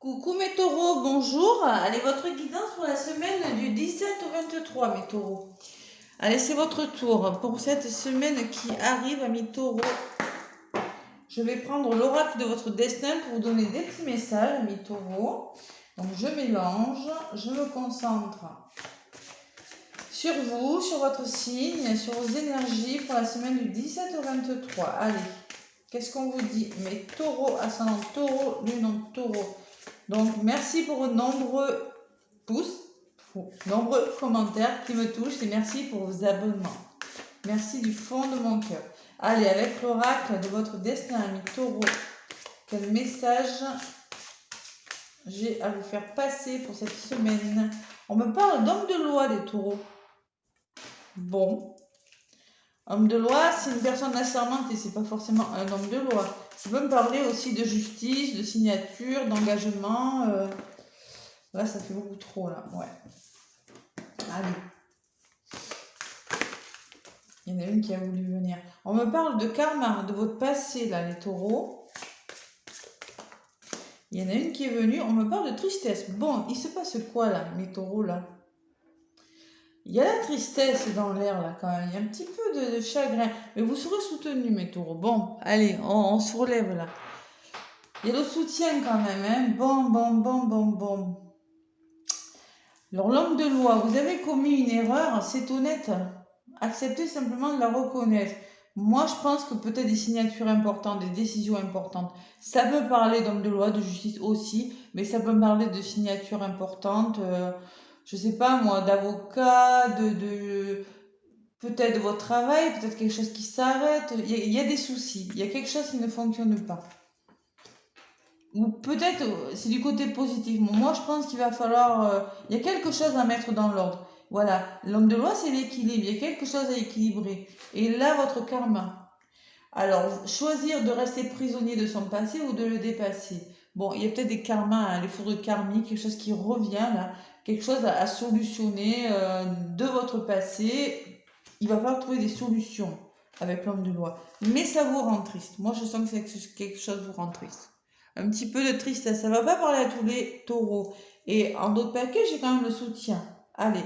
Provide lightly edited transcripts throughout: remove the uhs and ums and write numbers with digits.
Coucou mes taureaux, bonjour. Allez, votre guidance pour la semaine du 17 au 23, mes taureaux. Allez, c'est votre tour. Pour cette semaine qui arrive, mes taureaux, je vais prendre l'oracle de votre destin pour vous donner des petits messages, mes taureaux. Donc, je mélange, je me concentre sur vous, sur votre signe, sur vos énergies pour la semaine du 17 au 23. Allez, qu'est-ce qu'on vous dit? Mes taureaux, ascendant taureau, lune en taureau. Donc, merci pour vos nombreux pouces, nombreux commentaires qui me touchent et merci pour vos abonnements. Merci du fond de mon cœur. Allez, avec l'oracle de votre destin, ami taureau, quel message j'ai à vous faire passer pour cette semaine? On me parle d'homme de loi, les taureaux. Bon. Homme de loi, c'est une personne assermentée, c'est pas forcément un homme de loi. Ça peut me parler aussi de justice, de signature, d'engagement. Là, ça fait beaucoup trop, là. Ouais. Allez. Il y en a une qui a voulu venir. On me parle de karma, de votre passé, là, les taureaux. Il y en a une qui est venue. On me parle de tristesse. Bon, il se passe quoi, là, mes taureaux, là? Il y a la tristesse dans l'air, là, quand même. Il y a un petit peu de chagrin. Mais vous serez soutenus, mes taureaux. Bon, allez, on se relève, là. Il y a le soutien, quand même, hein. Bon. Alors, l'homme de loi, vous avez commis une erreur, c'est honnête. Acceptez simplement de la reconnaître. Moi, je pense que peut-être des signatures importantes, des décisions importantes. Ça peut parler d'homme de loi, de justice aussi, mais ça peut me parler de signatures importantes, je sais pas moi, d'avocat, peut-être de votre travail, peut-être quelque chose qui s'arrête. Il y a des soucis, il y a quelque chose qui ne fonctionne pas. Ou peut-être c'est du côté positif. Moi, je pense qu'il va falloir. Il y a quelque chose à mettre dans l'ordre. Voilà, l'homme de loi, c'est l'équilibre. Il y a quelque chose à équilibrer. Et là, votre karma. Alors, choisir de rester prisonnier de son passé ou de le dépasser. Bon, il y a peut-être des karmas, hein, les foudres karmiques, quelque chose qui revient là, quelque chose à solutionner de votre passé. Il va falloir trouver des solutions avec l'homme de loi. Mais ça vous rend triste. Moi, je sens que quelque chose vous rend triste. Un petit peu de tristesse. Ça ne va pas parler à tous les taureaux. Et en d'autres paquets, j'ai quand même le soutien. Allez,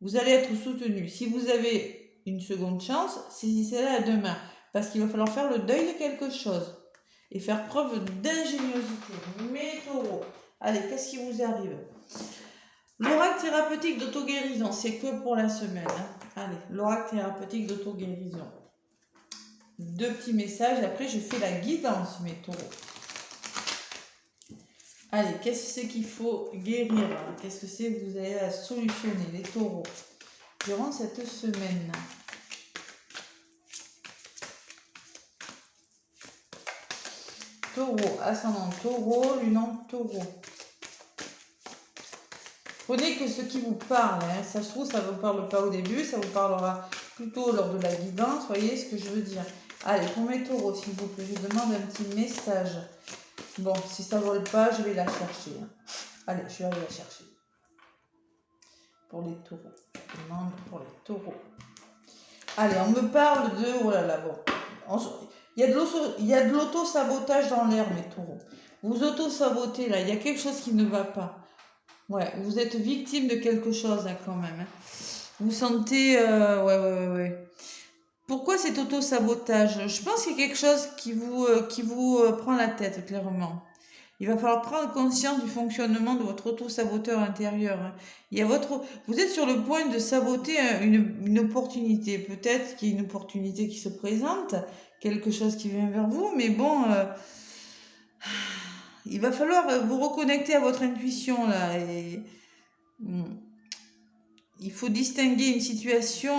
vous allez être soutenu. Si vous avez une seconde chance, saisissez-la demain. Parce qu'il va falloir faire le deuil de quelque chose. Et faire preuve d'ingéniosité. Mes taureaux. Allez, qu'est-ce qui vous arrive? L'oracle thérapeutique d'auto-guérison, c'est que pour la semaine. Allez, l'oracle thérapeutique d'auto-guérison. Deux petits messages. Après, je fais la guidance, mes taureaux. Allez, qu'est-ce que c'est qu'il faut guérir? Qu'est-ce que c'est que vous allez à solutionner, les taureaux, durant cette semaine? Taureau, ascendant taureau, lune en taureau. Prenez que ce qui vous parle. Hein. Ça se trouve, ça ne vous parle pas au début, ça vous parlera plutôt lors de la guidance. Voyez ce que je veux dire? Allez, pour mes taureaux, s'il vous plaît, je demande un petit message. Bon, si ça ne vole pas, je vais la chercher. Hein. Allez, je vais aller la chercher. Pour les taureaux. Je demande pour les taureaux. Allez, on me parle de... Oh là là, bon. Il y a de l'auto-sabotage dans l'air, mes taureaux. Vous auto-sabotez, là. Il y a quelque chose qui ne va pas. Ouais, vous êtes victime de quelque chose, là, quand même. Hein. Vous sentez... Ouais. Pourquoi cet auto-sabotage? Je pense qu'il y a quelque chose qui vous prend la tête, clairement. Il va falloir prendre conscience du fonctionnement de votre auto-saboteur intérieur. Hein. Vous êtes sur le point de saboter une opportunité. Peut-être qu'il y a une opportunité qui se présente, quelque chose qui vient vers vous, mais bon, il va falloir vous reconnecter à votre intuition là. Il faut distinguer une situation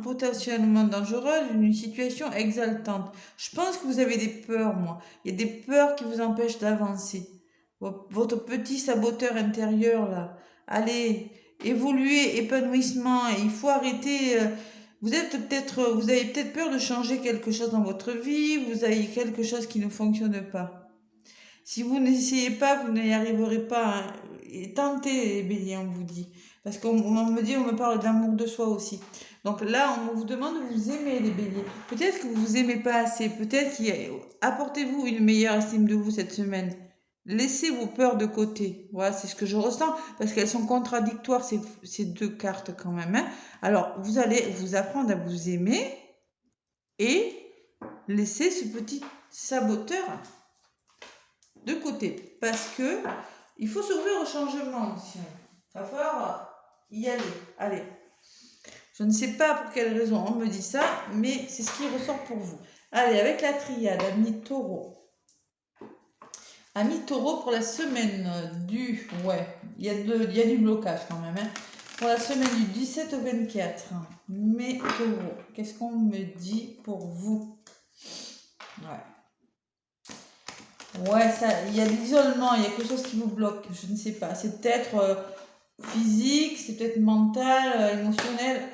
potentiellement dangereuse d'une situation exaltante. Je pense que vous avez des peurs, moi. Il y a des peurs qui vous empêchent d'avancer. Votre petit saboteur intérieur, là. Allez, évoluer, épanouissement. Et il faut arrêter. Vous avez peut-être peur de changer quelque chose dans votre vie. Vous avez quelque chose qui ne fonctionne pas. Si vous n'essayez pas, vous n'y arriverez pas. Hein. Et tentez, les béliers, on vous dit. Parce qu'on me parle d'amour de soi aussi. Donc là, on vous demande de vous aimer, les béliers. Peut-être que vous vous aimez pas assez. Peut-être apportez-vous une meilleure estime de vous cette semaine. laissez vos peurs de côté. Voilà, c'est ce que je ressens, parce qu'elles sont contradictoires, ces deux cartes quand même. Hein. Alors, vous allez vous apprendre à vous aimer et laisser ce petit saboteur de côté. Parce que il faut s'ouvrir au changement aussi. Il va falloir y aller. Allez. Je ne sais pas pour quelle raison on me dit ça, mais c'est ce qui ressort pour vous. Allez, avec la triade, Amis Taureau. Amis Taureau, pour la semaine du... Ouais, il y a du blocage quand même. Hein. Pour la semaine du 17 au 24. Mes taureaux, qu'est-ce qu'on me dit pour vous? Ouais, ça, il y a de l'isolement, il y a quelque chose qui vous bloque, je ne sais pas. C'est peut-être physique, c'est peut-être mental, émotionnel.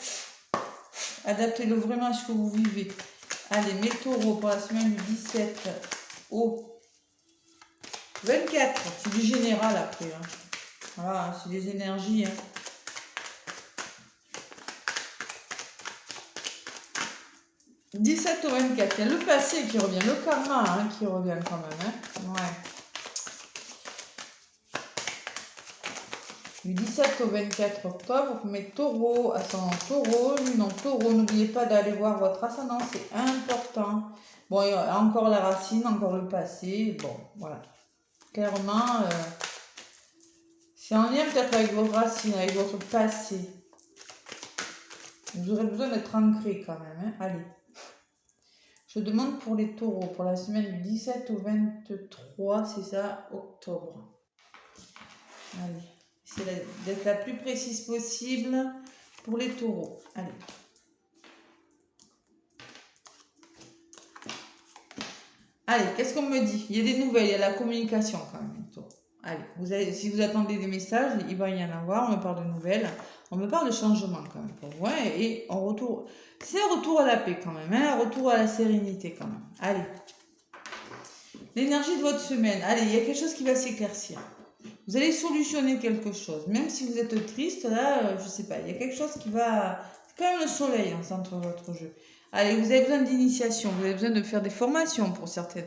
Adaptez-le vraiment à ce que vous vivez. Allez, mes taureaux, pour la semaine du 17 au 24. C'est du général après. Hein. Voilà, c'est des énergies. Hein. « 17 au 24, il y a le passé qui revient, le karma hein, qui revient quand même. Hein. Ouais. Du 17 au 24 octobre, mes taureaux, ascendant taureau, lune en taureau, n'oubliez pas d'aller voir votre ascendant, c'est important. Bon, il y a encore la racine, encore le passé, bon, voilà. Clairement, c'est en lien peut-être avec votre racine, avec votre passé. Vous aurez besoin d'être ancré quand même, hein. Allez. Je demande pour les taureaux, pour la semaine du 17 au 23, c'est ça, octobre. Allez. C'est d'être la plus précise possible pour les taureaux. Allez. Allez, qu'est-ce qu'on me dit? Il y a des nouvelles, il y a la communication quand même. Allez, si vous attendez des messages, il va y en avoir. On me parle de nouvelles. On me parle de changement quand même pour vous. Hein, et en retour, c'est un retour à la paix quand même. Hein, un retour à la sérénité quand même. Allez. L'énergie de votre semaine. Allez, il y a quelque chose qui va s'éclaircir. Vous allez solutionner quelque chose. Même si vous êtes triste, là, je sais pas, il y a quelque chose qui va... C'est quand même le soleil en centre de votre jeu. Allez, vous avez besoin d'initiation, vous avez besoin de faire des formations pour certaines.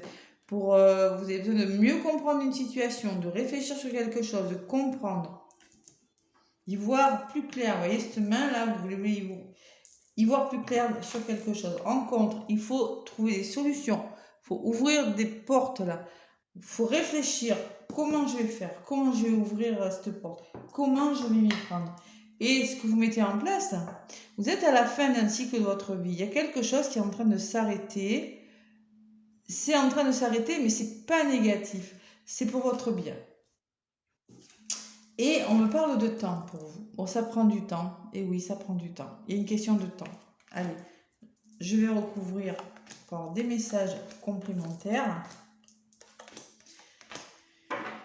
Vous avez besoin de mieux comprendre une situation, de réfléchir sur quelque chose, de comprendre. Y voir plus clair. Vous voyez, cette main-là, vous voulez y voir plus clair sur quelque chose. En contre, il faut trouver des solutions. Il faut ouvrir des portes là. Il faut réfléchir. Comment je vais faire? Comment je vais ouvrir cette porte? Comment je vais m'y prendre? Et ce que vous mettez en place, vous êtes à la fin d'un cycle de votre vie. Il y a quelque chose qui est en train de s'arrêter. C'est en train de s'arrêter, mais c'est pas négatif. C'est pour votre bien. Et on me parle de temps pour vous. Bon, ça prend du temps. Et oui, ça prend du temps. Il y a une question de temps. Allez, je vais recouvrir par des messages complémentaires.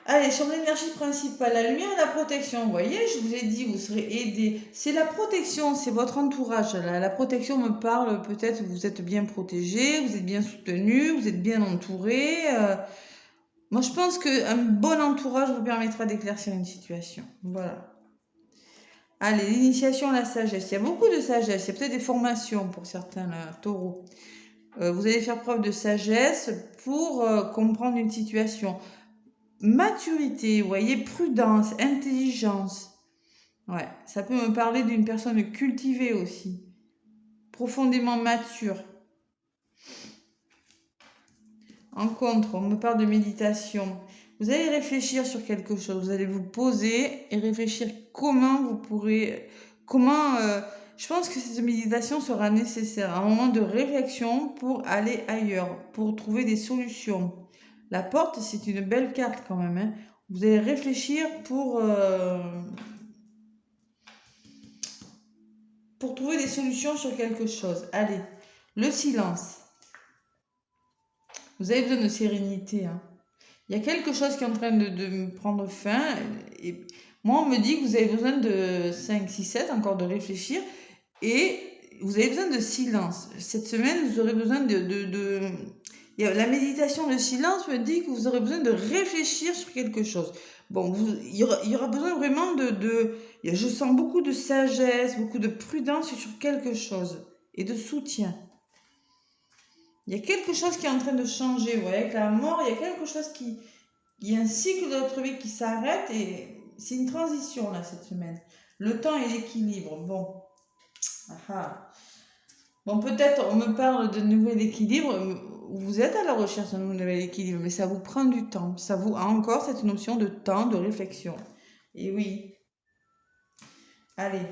Allez, sur l'énergie principale, la lumière et la protection. Vous voyez, je vous ai dit, vous serez aidé. C'est la protection, c'est votre entourage. La protection me parle, peut-être vous êtes bien protégé, vous êtes bien soutenu, vous êtes bien entouré. Moi, je pense qu'un bon entourage vous permettra d'éclaircir une situation. Voilà. Allez, l'initiation à la sagesse. Il y a beaucoup de sagesse. Il y a peut-être des formations pour certains taureaux. Vous allez faire preuve de sagesse pour comprendre une situation. Maturité, vous voyez, prudence, intelligence. Ouais, ça peut me parler d'une personne cultivée aussi. Profondément mature. En contre, on me parle de méditation. Vous allez réfléchir sur quelque chose. Vous allez vous poser et réfléchir comment vous pourrez... je pense que cette méditation sera nécessaire. Un moment de réflexion pour aller ailleurs, pour trouver des solutions. La porte, c'est une belle carte quand même. Hein. Vous allez réfléchir pour trouver des solutions sur quelque chose. Allez, le silence. Vous avez besoin de sérénité. Hein. Il y a quelque chose qui est en train de prendre fin. Et moi, on me dit que vous avez besoin de 5, 6, 7, encore de réfléchir. Et vous avez besoin de silence. Cette semaine, vous aurez besoin la méditation de silence me dit que vous aurez besoin de réfléchir sur quelque chose. Bon, il y aura besoin vraiment je sens beaucoup de sagesse, beaucoup de prudence sur quelque chose. Et de soutien. Il y a quelque chose qui est en train de changer. Vous voyez, avec la mort, il y a quelque chose qui Il y a un cycle de votre vie qui s'arrête et c'est une transition là cette semaine. Le temps et l'équilibre. Bon. Ah. Bon, peut-être on me parle de nouvel équilibre. Vous êtes à la recherche d'un nouvel équilibre, mais ça vous prend du temps. Ça vous a encore cette notion de temps, de réflexion. Et oui. Allez.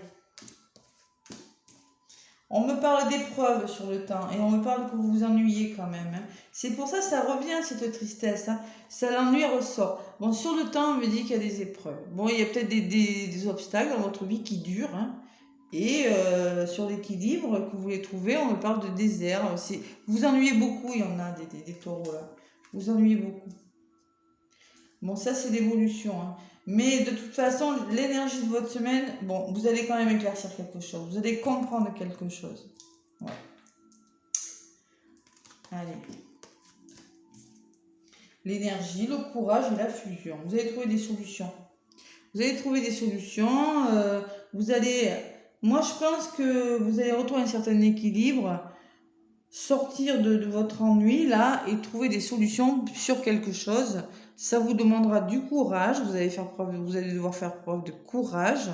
On me parle d'épreuves sur le temps et on me parle que vous vous ennuyez quand même. Hein. C'est pour ça que ça revient cette tristesse. Hein. Ça l'ennui ressort. Bon, sur le temps, on me dit qu'il y a des épreuves. Bon, il y a peut-être des obstacles dans votre vie qui durent. Hein. Et sur l'équilibre que vous voulez trouver, on me parle de désert. Vous vous ennuyez beaucoup, il y en a des taureaux là. Vous vous ennuyez beaucoup. Bon, ça c'est l'évolution. Hein. Mais de toute façon, l'énergie de votre semaine, bon, vous allez quand même éclaircir quelque chose. Vous allez comprendre quelque chose. Ouais. Allez. L'énergie, le courage et la fusion. Vous allez trouver des solutions. Vous allez trouver des solutions. Vous allez... Moi, je pense que vous allez retrouver un certain équilibre, sortir de votre ennui là et trouver des solutions sur quelque chose. Ça vous demandera du courage. Vous allez devoir faire preuve de courage.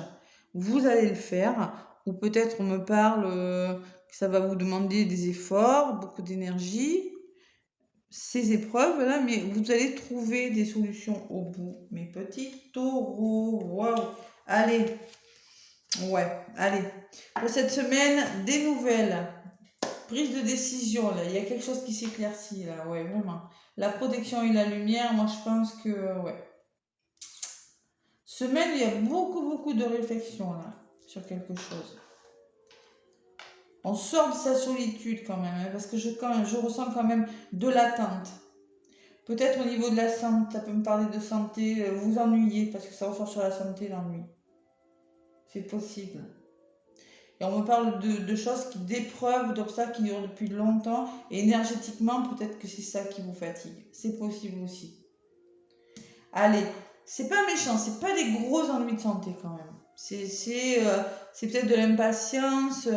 Vous allez le faire. Ou peut-être on me parle que ça va vous demander des efforts, beaucoup d'énergie. Ces épreuves là, mais vous allez trouver des solutions au bout. Mes petits taureaux, waouh! Allez, ouais, allez. Pour cette semaine, des nouvelles, prise de décision là. Il y a quelque chose qui s'éclaircit là, ouais, vraiment. La protection et la lumière, moi je pense que, ouais. Semaine, il y a beaucoup de réflexion là sur quelque chose. On sort de sa solitude quand même, hein, parce que je ressens quand même de l'attente. Peut-être au niveau de la santé, ça peut me parler de santé, vous ennuyez, parce que ça ressort sur la santé, l'ennui. C'est possible. Et on me parle de choses, d'épreuves, d'obstacles qui durent depuis longtemps, et énergétiquement, peut-être que c'est ça qui vous fatigue. C'est possible aussi. Allez, c'est pas méchant, c'est pas des gros ennuis de santé quand même. C'est peut-être de l'impatience,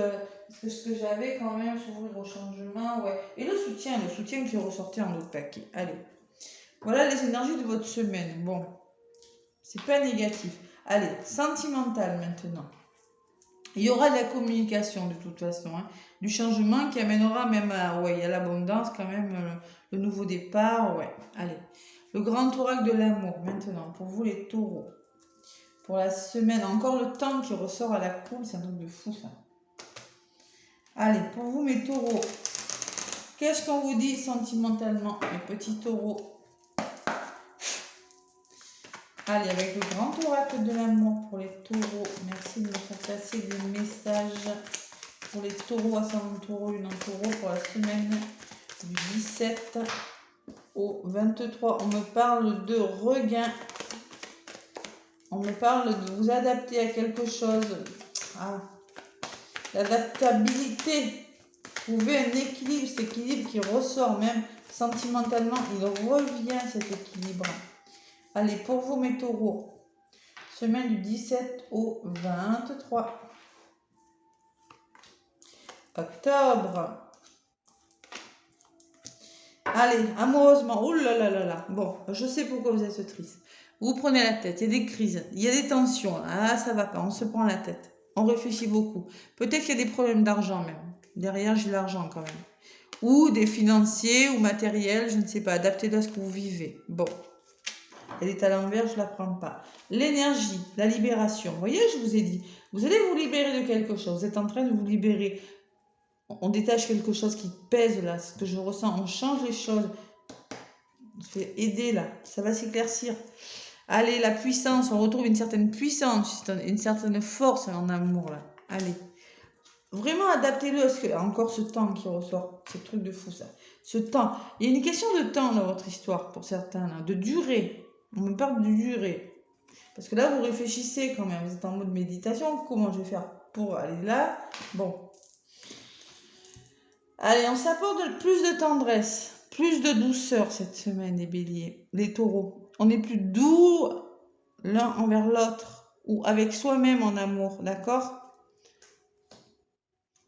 ce que j'avais quand même, s'ouvrir au changement, ouais. Et le soutien qui est ressorti en autre paquet. Allez. Voilà les énergies de votre semaine. Bon, c'est pas négatif. Allez, sentimental maintenant. Il y aura de la communication de toute façon, hein, du changement qui amènera même à l'abondance quand même, le nouveau départ, ouais. Allez, le grand oracle de l'amour maintenant pour vous les taureaux. Pour la semaine, encore le temps qui ressort à la cool, c'est un truc de fou ça. Allez, pour vous mes taureaux, qu'est-ce qu'on vous dit sentimentalement, mes petits taureaux? Allez, avec le grand oracle de l'amour pour les taureaux. Merci de me faire passer des messages pour les taureaux, ascendant taureau, lune en taureau, pour la semaine du 17 au 23. On me parle de regain. On me parle de vous adapter à quelque chose. Ah, l'adaptabilité. Trouver un équilibre, cet équilibre qui ressort même sentimentalement. Il revient cet équilibre. Allez, pour vous mes taureaux, semaine du 17 au 23 octobre. Allez, amoureusement, ouh là là là là. Bon, je sais pourquoi vous êtes triste. Vous prenez la tête, il y a des crises, il y a des tensions. Ah, ça va pas, on se prend la tête. On réfléchit beaucoup. Peut-être qu'il y a des problèmes d'argent même. Derrière, j'ai l'argent quand même. Ou des financiers ou matériels, je ne sais pas, adaptés à ce que vous vivez. Bon. Elle est à l'envers, je ne la prends pas. L'énergie, la libération. Vous voyez, je vous ai dit, vous allez vous libérer de quelque chose. Vous êtes en train de vous libérer. On détache quelque chose qui pèse là, ce que je ressens. On change les choses. On se fait aider là. Ça va s'éclaircir. Allez, la puissance. On retrouve une certaine puissance, une certaine force en amour là. Allez. Vraiment adaptez-le à ce que, encore ce temps qui ressort. C'est truc de fou ça. Ce temps. Il y a une question de temps dans votre histoire pour certains là, de durée. On me parle de durée. Parce que là, vous réfléchissez quand même. Vous êtes en mode méditation. Comment je vais faire pour aller là? Bon. Allez, on s'apporte plus de tendresse, plus de douceur cette semaine, les béliers, les taureaux. On est plus doux l'un envers l'autre ou avec soi-même en amour, d'accord? De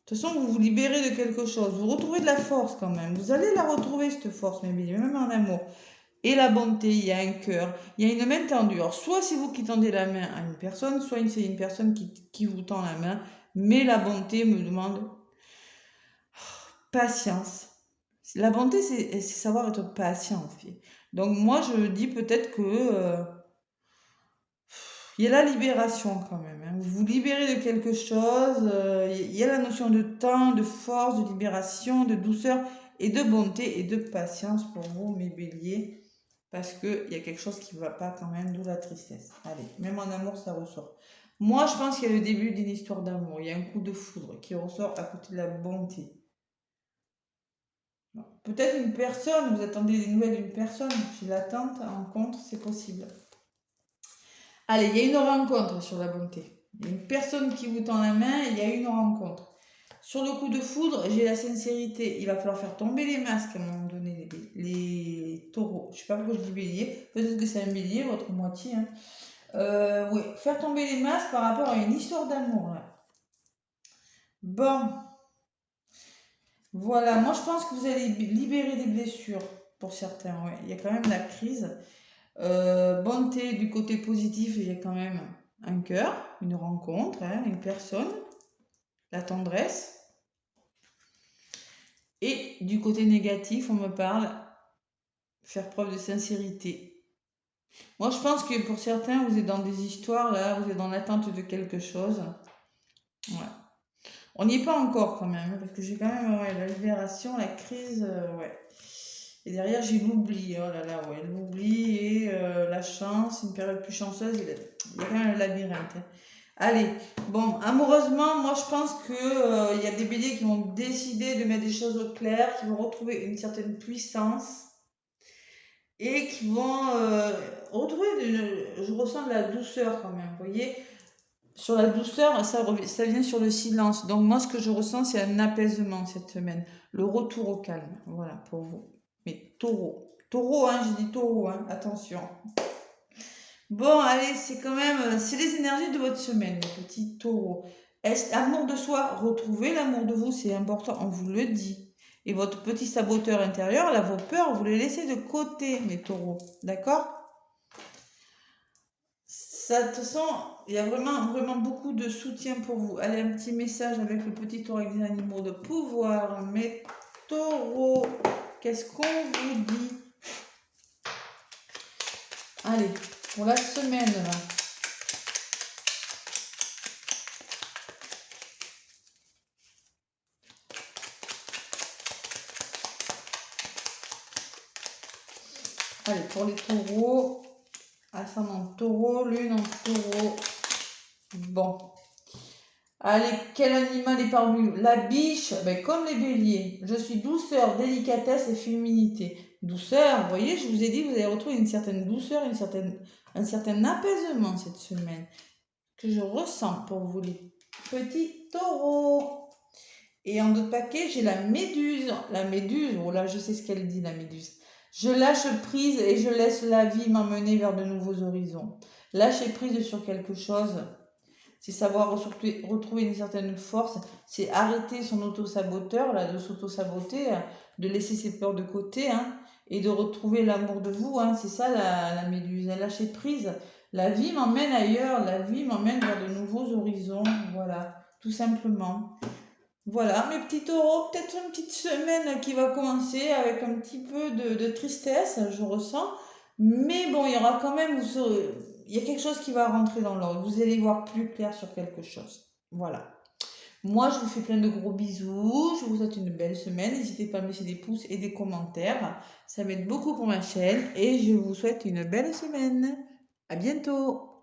toute façon, vous vous libérez de quelque chose. Vous retrouvez de la force quand même. Vous allez la retrouver, cette force, mes béliers, même en amour. et la bonté, il y a un cœur, il y a une main tendue. Alors, soit c'est vous qui tendez la main à une personne, soit c'est une personne qui vous tend la main, mais la bonté me demande patience. La bonté, c'est savoir être patient, en fait. Donc, moi, je dis peut-être que il y a la libération quand même. Hein. Vous vous libérez de quelque chose. Il y a la notion de temps, de force, de libération, de douceur et de bonté et de patience pour vous, mes béliers. Parce qu'il y a quelque chose qui ne va pas quand même, d'où la tristesse. Allez, même en amour, ça ressort. Moi, je pense qu'il y a le début d'une histoire d'amour. Il y a un coup de foudre qui ressort à côté de la bonté. Peut-être une personne, vous attendez des nouvelles d'une personne. J'ai l'attente, rencontre, c'est possible. Allez, il y a une rencontre sur la bonté. Il y a une personne qui vous tend la main et il y a une rencontre. Sur le coup de foudre, j'ai la sincérité. Il va falloir faire tomber les masques à un moment donné, les taureaux. Je ne sais pas pourquoi je dis bélier. Peut-être que c'est un bélier, votre moitié. Hein. Oui, faire tomber les masques par rapport à une histoire d'amour. Bon, voilà. Moi, je pense que vous allez libérer des blessures pour certains. Ouais. Il y a quand même la crise. Bonté du côté positif, il y a quand même un cœur, une rencontre, hein, une personne, la tendresse. Et du côté négatif, on me parle faire preuve de sincérité. Moi, je pense que pour certains, vous êtes dans des histoires, là, vous êtes dans l'attente de quelque chose. Ouais. On n'y est pas encore quand même, parce que j'ai quand même la libération, la crise, ouais. Et derrière, j'ai l'oubli, oh là là, ouais, l'oubli et la chance, une période plus chanceuse, il y a quand même un labyrinthe. Hein. Allez, bon, amoureusement, moi je pense que y a des béliers qui vont décider de mettre des choses au clair, qui vont retrouver une certaine puissance et qui vont retrouver, je ressens de la douceur quand même, vous voyez. Sur la douceur, ça vient sur le silence. Donc moi, ce que je ressens, c'est un apaisement cette semaine, le retour au calme, voilà, pour vous. Mais taureau, taureau, hein, j'ai dit taureau, hein, attention. Bon, allez, c'est quand même, c'est les énergies de votre semaine, les petits taureaux. Amour de soi, retrouvez l'amour de vous, c'est important, on vous le dit. Et votre petit saboteur intérieur, là, vos peurs, vous les laissez de côté, mes taureaux, d'accord? Ça, de toute façon, il y a vraiment, vraiment beaucoup de soutien pour vous. Allez, un petit message avec le petit taureau avec des animaux de pouvoir. Mes taureaux, qu'est-ce qu'on vous dit? Allez, pour la semaine, là. Allez, pour les taureaux, ascendant taureau, lune en taureau. Bon. Allez, quel animal est parvenu? La biche, ben, comme les béliers. Je suis douceur, délicatesse et féminité. Douceur, vous voyez, je vous ai dit, vous allez retrouver une certaine douceur, un certain apaisement cette semaine que je ressens pour vous les petits taureaux. Et en d'autres paquets, j'ai la méduse. La méduse, oh là, je sais ce qu'elle dit, la méduse. Je lâche prise et je laisse la vie m'emmener vers de nouveaux horizons. Lâcher prise sur quelque chose, c'est savoir retrouver une certaine force, c'est arrêter son auto-saboteur, là, de s'auto-saboter, de laisser ses peurs de côté, hein, et de retrouver l'amour de vous, hein, c'est ça la méduse, lâcher prise. La vie m'emmène ailleurs, la vie m'emmène vers de nouveaux horizons, voilà, tout simplement. Voilà, mes petits taureaux, peut-être une petite semaine qui va commencer avec un petit peu de tristesse, je ressens. Mais bon, il y aura quand même, il y a quelque chose qui va rentrer dans l'ordre. Vous allez voir plus clair sur quelque chose. Voilà. Moi, je vous fais plein de gros bisous. Je vous souhaite une belle semaine. N'hésitez pas à me laisser des pouces et des commentaires. Ça m'aide beaucoup pour ma chaîne. Et je vous souhaite une belle semaine. À bientôt.